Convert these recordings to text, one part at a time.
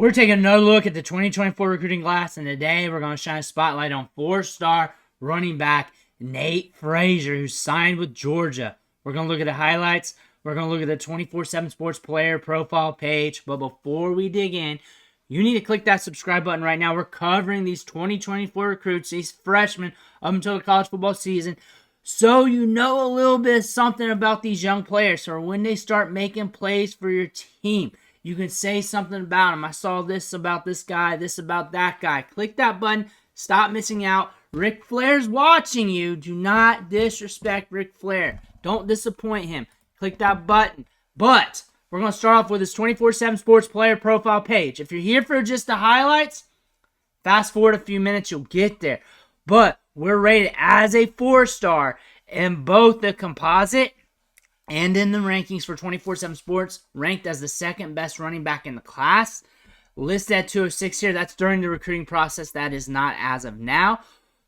We're taking another look at the 2024 recruiting class, and today we're going to shine a spotlight on four-star running back Nate Frazier, who signed with Georgia. We're going to look at the highlights. We're going to look at the 24/7 Sports player profile page. But before we dig in, you need to click that subscribe button right now. We're covering these 2024 recruits, these freshmen, up until the college football season, so you know a little bit of something about these young players. So when they start making plays for your team, you can say something about them. I saw this about this guy, this about that guy. Click that button. Stop missing out. Ric Flair's watching you. Do not disrespect Ric Flair. Don't disappoint him. Click that button. But we're going to start off with this 24/7 Sports player profile page. If you're here for just the highlights, fast forward a few minutes, you'll get there. But we're rated as a 4-star in both the composite and in the rankings for 24/7 Sports, ranked as the second best running back in the class. Listed at 206 here. That's during the recruiting process. That is not as of now.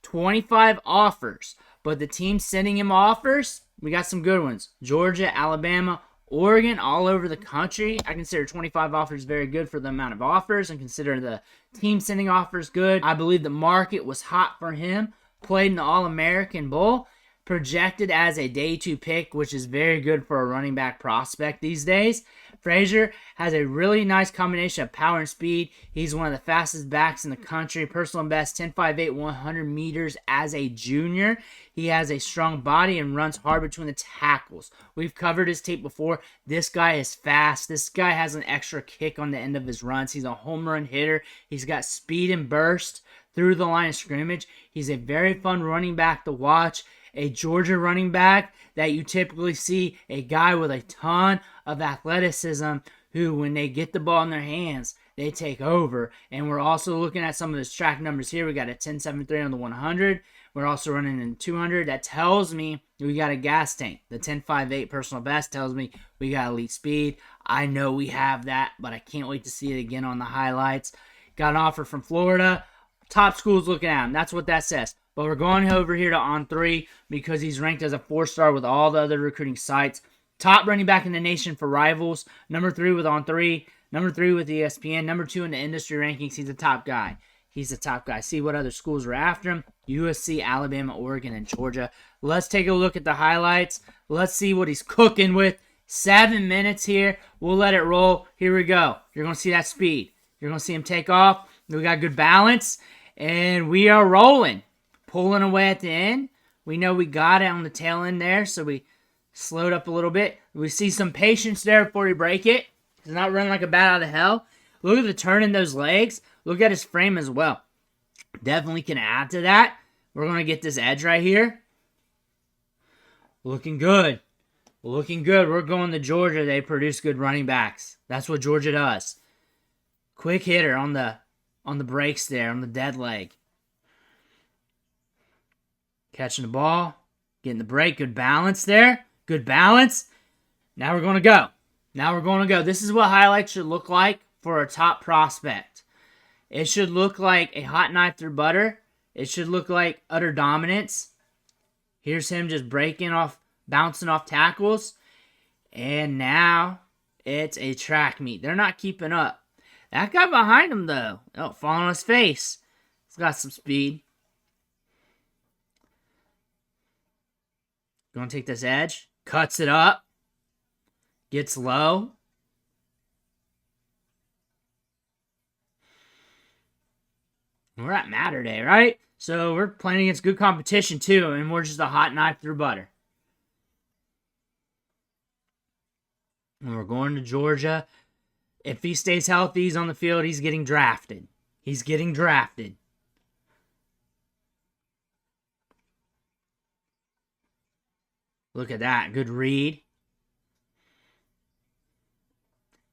25 offers. But the team sending him offers, we got some good ones. Georgia, Alabama, Oregon, all over the country. I consider 25 offers very good for the amount of offers and consider the team sending offers good. I believe the market was hot for him. Played in the All-American Bowl. Projected as a day 2 pick, which is very good for a running back prospect these days. Frazier has a really nice combination of power and speed. He's one of the fastest backs in the country. Personal best 10.58, 100 meters as a junior. He has a strong body and runs hard between the tackles. We've covered his tape before. This guy is fast. This guy has an extra kick on the end of his runs. He's a home run hitter. He's got speed and burst through the line of scrimmage. He's a very fun running back to watch. A Georgia running back that you typically see a guy with a ton of athleticism who, when they get the ball in their hands, they take over. And we're also looking at some of his track numbers here. We got a 10.73 on the 100. We're also running in 200. That tells me we got a gas tank. The 10.58 personal best tells me we got elite speed. I know we have that, but I can't wait to see it again on the highlights. Got an offer from Florida. Top schools looking at him. That's what that says. But we're going over here to On3 because he's ranked as a 4-star with all the other recruiting sites. Top running back in the nation for Rivals. Number 3 with On3. Number 3 with ESPN. Number 2 in the industry rankings. He's a top guy. He's a top guy. See what other schools are after him. USC, Alabama, Oregon, and Georgia. Let's take a look at the highlights. Let's see what he's cooking with. 7 minutes here. We'll let it roll. Here we go. You're going to see that speed. You're going to see him take off. We got good balance. And we are rolling. Pulling away at the end. We know we got it on the tail end there, so we slowed up a little bit. We see some patience there before we break it. He's not running like a bat out of hell. Look at the turn in those legs. Look at his frame as well. Definitely can add to that. We're going to get this edge right here. Looking good. Looking good. We're going to Georgia. They produce good running backs. That's what Georgia does. Quick hitter on the breaks there, on the dead leg. Catching the ball, getting the break, good balance there, good balance. Now we're going to go. Now we're going to go. This is what highlights should look like for a top prospect. It should look like a hot knife through butter. It should look like utter dominance. Here's him just breaking off, bouncing off tackles. And now it's a track meet. They're not keeping up. That guy behind him, though, falling on his face. He's got some speed. Going to take this edge. Cuts it up. Gets low. We're at Matter Day, right? So we're playing against good competition, too. And we're just a hot knife through butter. And we're going to Georgia. If he stays healthy, he's on the field, he's getting drafted. He's getting drafted. Look at that. Good read.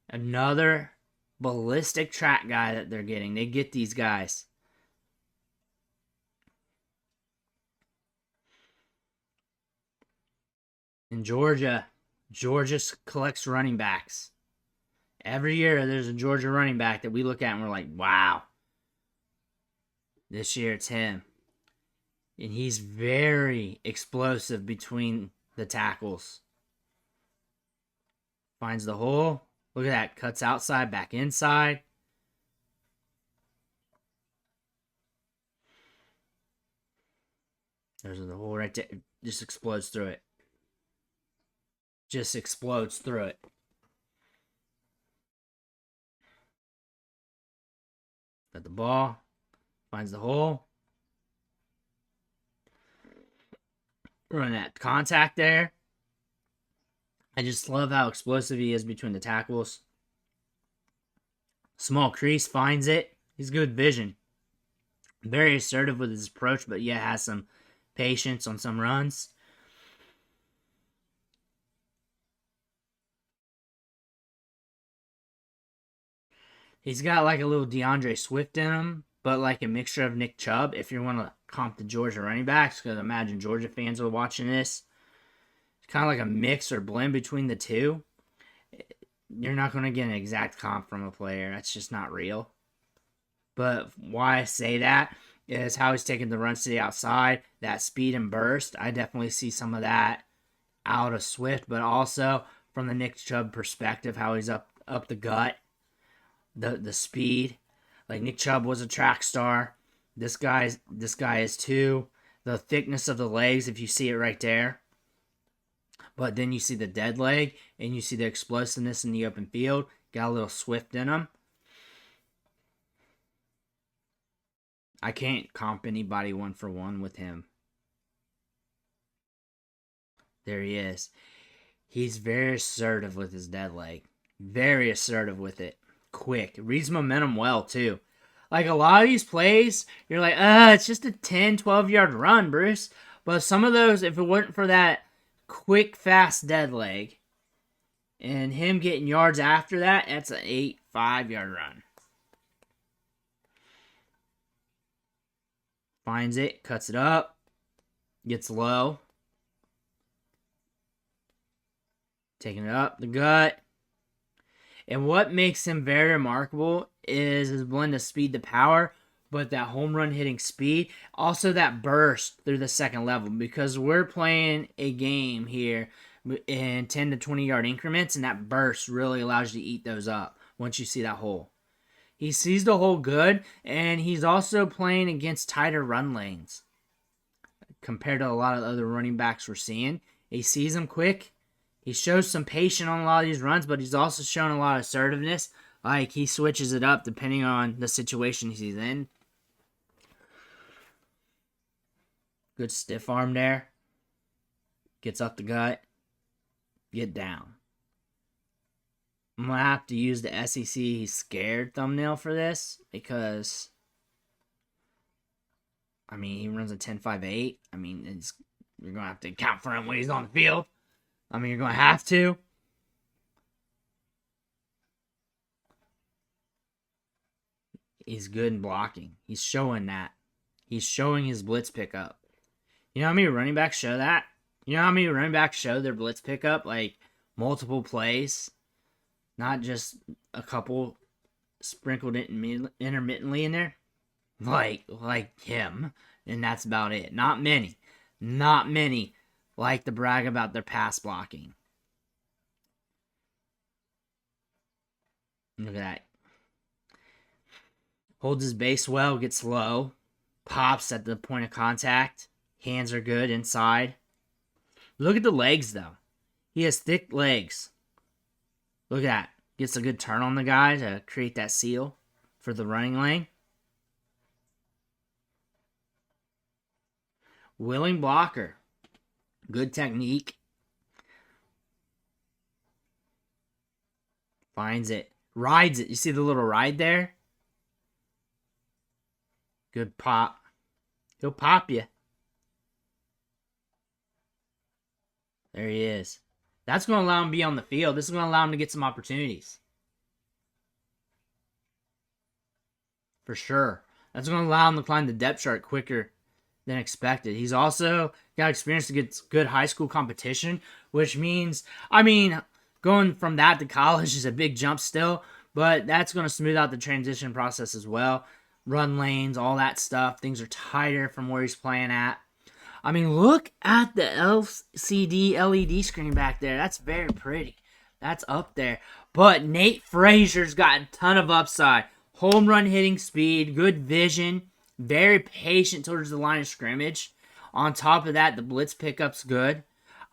Another ballistic track guy that they're getting. They get these guys. In Georgia collects running backs. Every year there's a Georgia running back that we look at and we're like, wow. This year it's him. And he's very explosive between the tackles. Finds the hole. Look at that. Cuts outside, back inside. There's the hole right there. Just explodes through it. Just explodes through it. Got the ball. Finds the hole. Run that contact there. I just love how explosive he is between the tackles. Small crease, finds it. He's good vision. Very assertive with his approach, but yeah, has some patience on some runs. He's got like a little DeAndre Swift in him, but like a mixture of Nick Chubb. If you want to comp the Georgia running backs, because I imagine Georgia fans are watching this. It's kind of like a mix or blend between the two. You're not going to get an exact comp from a player. That's just not real. But why I say that is how he's taking the runs to the outside, that speed and burst. I definitely see some of that out of Swift, but also from the Nick Chubb perspective, how he's up the gut, the speed. Like Nick Chubb was a track star. This guy is too. The thickness of the legs, if you see it right there. But then you see the dead leg, and you see the explosiveness in the open field. Got a little Swift in him. I can't comp anybody 1-for-1 with him. There he is. He's very assertive with his dead leg. Very assertive with it. Quick. Reads momentum well, too. Like, a lot of these plays, you're like, it's just a 10, 12-yard run, Bruce. But some of those, if it wasn't for that quick, fast dead leg, and him getting yards after that, that's an 8, 5-yard run. Finds it, cuts it up, gets low. Taking it up the gut. And what makes him very remarkable is his blend of speed to power, but that home run hitting speed. Also that burst through the second level, because we're playing a game here in 10 to 20 yard increments, and that burst really allows you to eat those up once you see that hole. He sees the hole good, and he's also playing against tighter run lanes compared to a lot of other running backs we're seeing. He sees them quick. He shows some patience on a lot of these runs, but he's also shown a lot of assertiveness. Like, he switches it up depending on the situation he's in. Good stiff arm there. Gets up the gut. Get down. I'm going to have to use the SEC He's Scared thumbnail for this, because, I mean, he runs a 10.58. I mean, you're going to have to account for him when he's on the field. I mean, you're going to have to. He's good in blocking. He's showing that. He's showing his blitz pickup. You know how many running backs show that? You know how many running backs show their blitz pickup? Like, multiple plays. Not just a couple sprinkled intermittently in there. Like him. And that's about it. Not many. Not many like to brag about their pass blocking. Look at that. Holds his base well, gets low. Pops at the point of contact. Hands are good inside. Look at the legs, though. He has thick legs. Look at that. Gets a good turn on the guy to create that seal for the running lane. Willing blocker. Good technique. Finds it. Rides it. You see the little ride there? Good pop. He'll pop you. There he is. That's going to allow him to be on the field. This is going to allow him to get some opportunities. For sure. That's going to allow him to climb the depth chart quicker than expected. He's also got experience to get good high school competition, which means, I mean, going from that to college is a big jump still, but that's going to smooth out the transition process as well. Run lanes, all that stuff. Things are tighter from where he's playing at. I mean, look at the LCD LED screen back there. That's very pretty. That's up there. But Nate Frazier's got a ton of upside. Home run hitting speed, good vision, very patient towards the line of scrimmage. On top of that, the blitz pickup's good.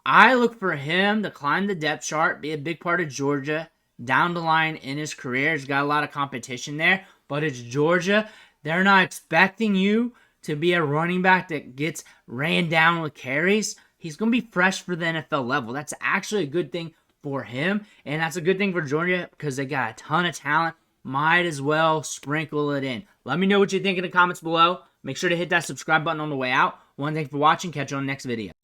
I look for him to climb the depth chart, be a big part of Georgia down the line in his career. He's got a lot of competition there, but it's Georgia. They're not expecting you to be a running back that gets ran down with carries. He's going to be fresh for the NFL level. That's actually a good thing for him, and that's a good thing for Georgia because they got a ton of talent. Might as well sprinkle it in. Let me know what you think in the comments below. Make sure to hit that subscribe button on the way out. One, thanks for watching. Catch you on the next video.